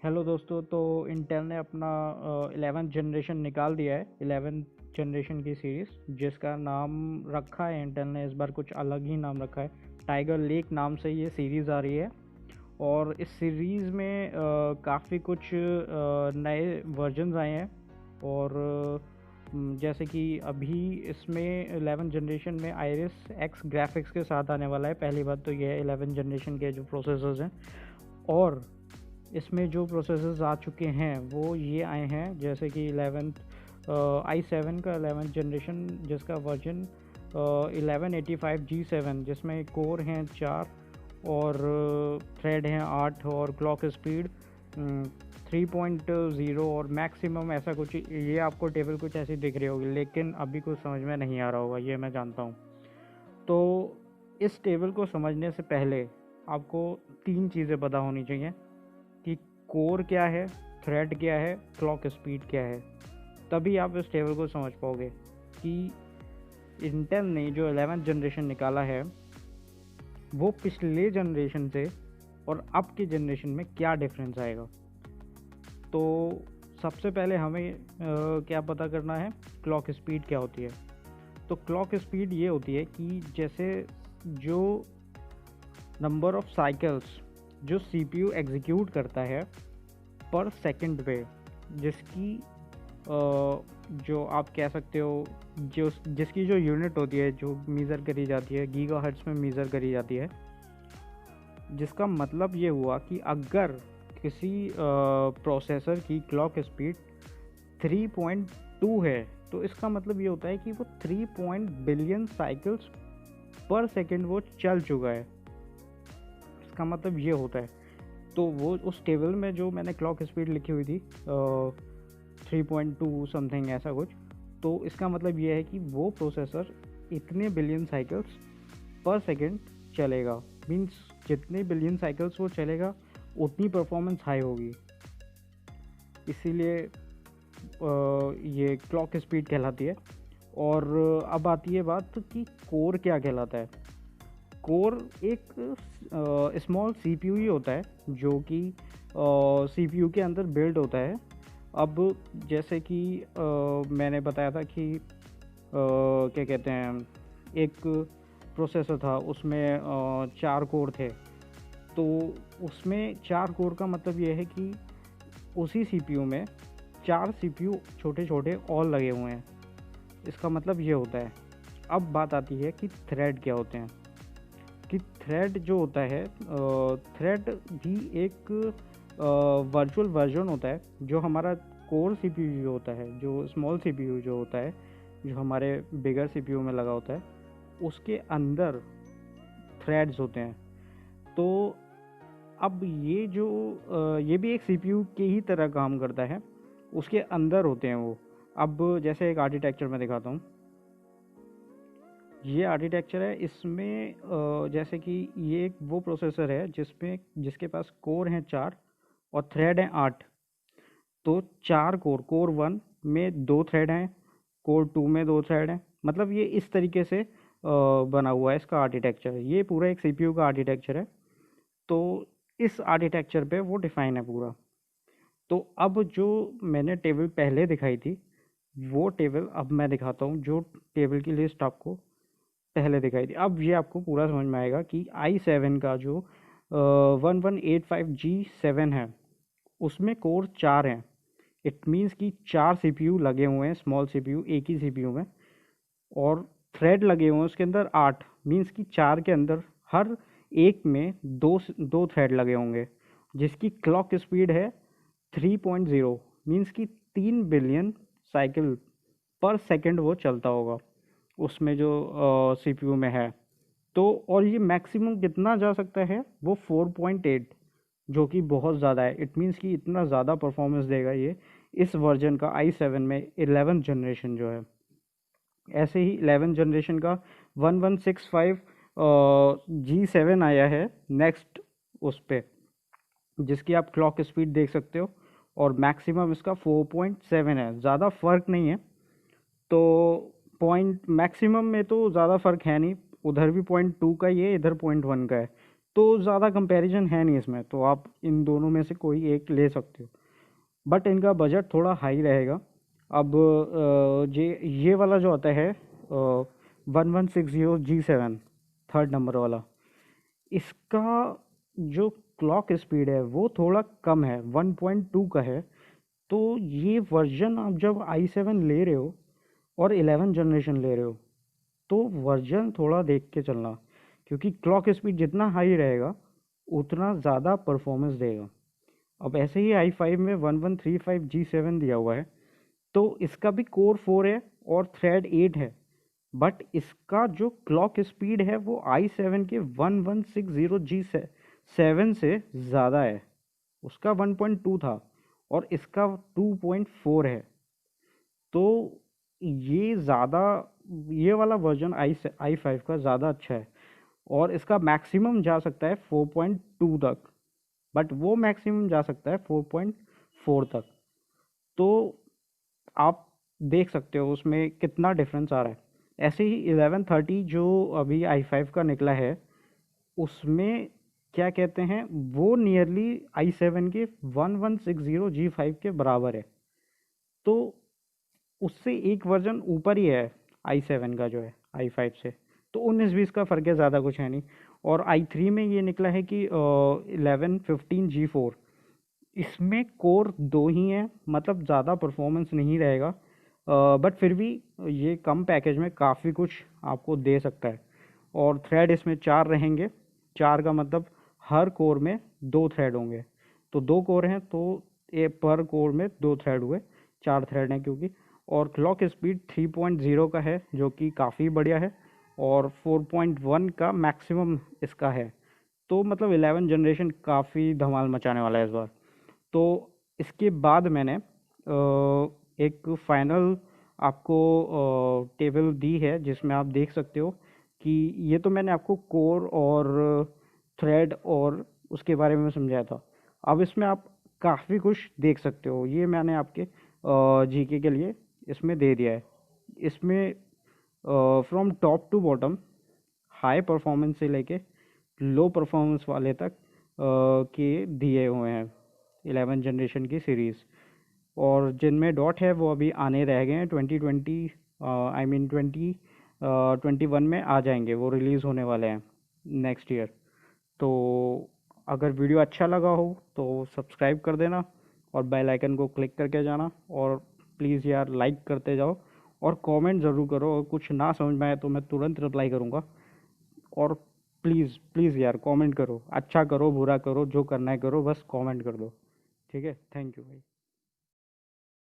Hello दोस्तों। तो Intel ने अपना 11th जनरेशन निकाल दिया है। 11th जनरेशन की सीरीज़ जिसका नाम रखा है इंटेल ने इस बार कुछ अलग ही नाम रखा है। टाइगर लेक नाम से ये सीरीज़ आ रही है और इस सीरीज़ में काफ़ी कुछ नए वर्जन्स आए हैं। और जैसे कि अभी इसमें 11th जनरेशन में आयरिस एक्स ग्राफिक्स के साथ आने वाला है। पहली बात तो ये है 11th जनरेशन के जो प्रोसेसर्स हैं, और इसमें जो प्रोसेसर्स आ चुके हैं वो ये आए हैं, जैसे कि 11th i7 का 11th जनरेशन जिसका वर्जन 1185G7, जिसमें कोर हैं 4 और थ्रेड हैं 8 और क्लॉक स्पीड 3.0 और मैक्सिमम ऐसा कुछ। ये आपको टेबल कुछ ऐसी दिख रही होगी, लेकिन अभी कुछ समझ में नहीं आ रहा होगा, ये मैं जानता हूँ। तो इस टेबल को समझने से पहले आपको 3 चीज़ें पता होनी चाहिए कि कोर क्या है, थ्रेड क्या है, क्लॉक स्पीड क्या है। तभी आप इस टेबल को समझ पाओगे कि इंटेल ने जो 11th जनरेशन निकाला है वो पिछले जनरेशन से और अब के जनरेशन में क्या डिफरेंस आएगा। तो सबसे पहले हमें क्या पता करना है, क्लॉक स्पीड क्या होती है। तो क्लॉक स्पीड ये होती है कि जैसे जो नंबर ऑफ साइकिल्स जो सीपीयू एग्जीक्यूट करता है पर सेकंड पे, जिसकी जो आप कह सकते हो जिसकी जो यूनिट होती है जो मेज़र करी जाती है गीगाहर्ट्ज़ में मेज़र करी जाती है। जिसका मतलब ये हुआ कि अगर किसी प्रोसेसर की क्लॉक स्पीड 3.2 है तो इसका मतलब ये होता है कि वो 3 बिलियन साइकिल्स पर सेकंड वो चल चुका है। इसका मतलब ये होता है। तो वो उस टेबल में जो मैंने क्लॉक स्पीड लिखी हुई थी 3.2 समथिंग ऐसा कुछ, तो इसका मतलब ये है कि वो प्रोसेसर इतने बिलियन साइकिल्स पर सेकंड चलेगा। मींस जितने बिलियन साइकिल्स वो चलेगा उतनी परफॉर्मेंस हाई होगी। इसीलिए ये क्लॉक स्पीड कहलाती है। और अब आती है बात कि कोर क्या कहलाता है। कोर एक स्मॉल सीपीयू ही होता है जो कि सीपीयू के अंदर बिल्ड होता है। अब जैसे कि मैंने बताया था कि क्या कहते हैं, एक प्रोसेसर था उसमें 4 कोर थे। तो उसमें 4 कोर का मतलब ये है कि उसी सीपीयू में 4 सीपीयू छोटे छोटे और लगे हुए हैं। इसका मतलब ये होता है। अब बात आती है कि थ्रेड क्या होते हैं। कि थ्रेड जो होता है, थ्रेड भी एक वर्चुअल वर्जन होता है। जो हमारा कोर सीपीयू जो होता है, जो स्मॉल सीपीयू जो होता है, जो हमारे बिगर सीपीयू में लगा होता है, उसके अंदर थ्रेड्स होते हैं। तो अब ये जो ये भी एक सीपीयू के ही तरह काम करता है, उसके अंदर होते हैं वो। अब जैसे एक आर्किटेक्चर में दिखाता हूँ। ये आर्किटेक्चर है, इसमें जैसे कि ये एक वो प्रोसेसर है जिसके पास कोर हैं 4 और थ्रेड हैं 8। तो 4 कोर 1 में 2 थ्रेड हैं, कोर 2 में 2 थ्रेड हैं। मतलब ये इस तरीके से बना हुआ है इसका आर्किटेक्चर। ये पूरा एक सीपीयू का आर्किटेक्चर है। तो इस आर्किटेक्चर पे वो डिफ़ाइन है पूरा। तो अब जो मैंने टेबल पहले दिखाई थी वो टेबल अब मैं दिखाता हूँ, जो टेबल की लिस्ट आपको पहले दिखाई थी। अब ये आपको पूरा समझ में आएगा कि i7 का जो 1185G7 है उसमें कोर 4 हैं। इट मीन्स कि 4 सीपीयू लगे हुए हैं, स्मॉल सीपीयू एक ही सीपीयू में, और थ्रेड लगे हुए हैं उसके अंदर 8। मीन्स कि 4 के अंदर हर एक में दो थ्रेड लगे होंगे, जिसकी क्लॉक स्पीड है 3.0। मीन्स कि 3 बिलियन साइकिल पर सेकंड वो चलता होगा उसमें जो सीपीयू में है। तो और ये मैक्सिमम कितना जा सकता है, वो 4.8, जो कि बहुत ज़्यादा है। इट मीन्स कि इतना ज़्यादा परफॉर्मेंस देगा ये इस वर्जन का i7 में 11th जनरेशन जो है। ऐसे ही 11th जनरेशन का 1165 G7 आया है नेक्स्ट उस पर, जिसकी आप क्लॉक स्पीड देख सकते हो, और मैक्सिमम इसका 4.7 है। ज़्यादा फ़र्क नहीं है। तो पॉइंट मैक्सिमम में तो ज़्यादा फ़र्क है नहीं, उधर भी 0.2 का ही है, इधर 0.1 का है। तो ज़्यादा कंपैरिजन है नहीं इसमें, तो आप इन दोनों में से कोई एक ले सकते हो। बट इनका बजट थोड़ा हाई रहेगा। अब ये वाला जो आता है 1160 G7 थर्ड नंबर वाला, इसका जो क्लॉक स्पीड है वो थोड़ा कम है, 1.2 का है। तो ये वर्जन आप जब i7 ले रहे हो और 11 जनरेशन ले रहे हो तो वर्जन थोड़ा देख के चलना, क्योंकि क्लॉक स्पीड जितना हाई रहेगा उतना ज़्यादा परफॉर्मेंस देगा। अब ऐसे ही i5 में 1135 G7 दिया हुआ है, तो इसका भी कोर 4 है और थ्रेड 8 है। बट इसका जो क्लॉक स्पीड है वो i7 के 1160 G7 से ज़्यादा है। उसका 1.2 था और इसका 2.4 है। तो ये ज़्यादा, ये वाला वर्जन i5 का ज़्यादा अच्छा है और इसका मैक्सिमम जा सकता है 4.2 तक, बट वो मैक्सिमम जा सकता है 4.4 तक। तो आप देख सकते हो उसमें कितना डिफरेंस आ रहा है। ऐसे ही 1130 जो अभी i5 का निकला है, उसमें क्या कहते हैं, वो नियरली i7 के 1160 G5 के बराबर है। तो उससे एक वर्जन ऊपर ही है i7 का जो है i5 से। तो 19-20 का फ़र्क है, ज़्यादा कुछ है नहीं। और i3 में ये निकला है कि 1115 G4, इसमें कोर 2 ही हैं, मतलब ज़्यादा परफॉर्मेंस नहीं रहेगा। बट फिर भी ये कम पैकेज में काफ़ी कुछ आपको दे सकता है। और थ्रेड इसमें 4 रहेंगे। 4 का मतलब हर कोर में 2 थ्रेड होंगे। तो 2 कोर हैं तो पर कोर में 2 थ्रेड हुए, 4 थ्रेड हैं क्योंकि। और क्लॉक स्पीड 3.0 का है जो कि काफ़ी बढ़िया है, और 4.1 का मैक्सिमम इसका है। तो मतलब 11 जनरेशन काफ़ी धमाल मचाने वाला है इस बार। तो इसके बाद मैंने एक फाइनल आपको टेबल दी है जिसमें आप देख सकते हो कि ये तो मैंने आपको कोर और थ्रेड और उसके बारे में समझाया था। अब इसमें आप काफ़ी कुछ देख सकते हो, ये मैंने आपके जीके के लिए इसमें दे दिया है। इसमें from top to bottom high performance से लेके लो परफॉर्मेंस वाले तक के दिए हुए हैं 11 जनरेशन की सीरीज़। और जिनमें डॉट है वो अभी आने रह गए हैं, 2020 आई मीन 2021 में आ जाएंगे, वो रिलीज़ होने वाले हैं नेक्स्ट ईयर। तो अगर वीडियो अच्छा लगा हो तो सब्सक्राइब कर देना और बेल आइकन को क्लिक करके जाना, और प्लीज़ यार लाइक करते जाओ और कमेंट ज़रूर करो। और कुछ ना समझ में आए तो मैं तुरंत रिप्लाई करूँगा। और प्लीज़ प्लीज़ यार कमेंट करो, अच्छा करो बुरा करो, जो करना है करो, बस कमेंट कर दो। ठीक है, थैंक यू भाई।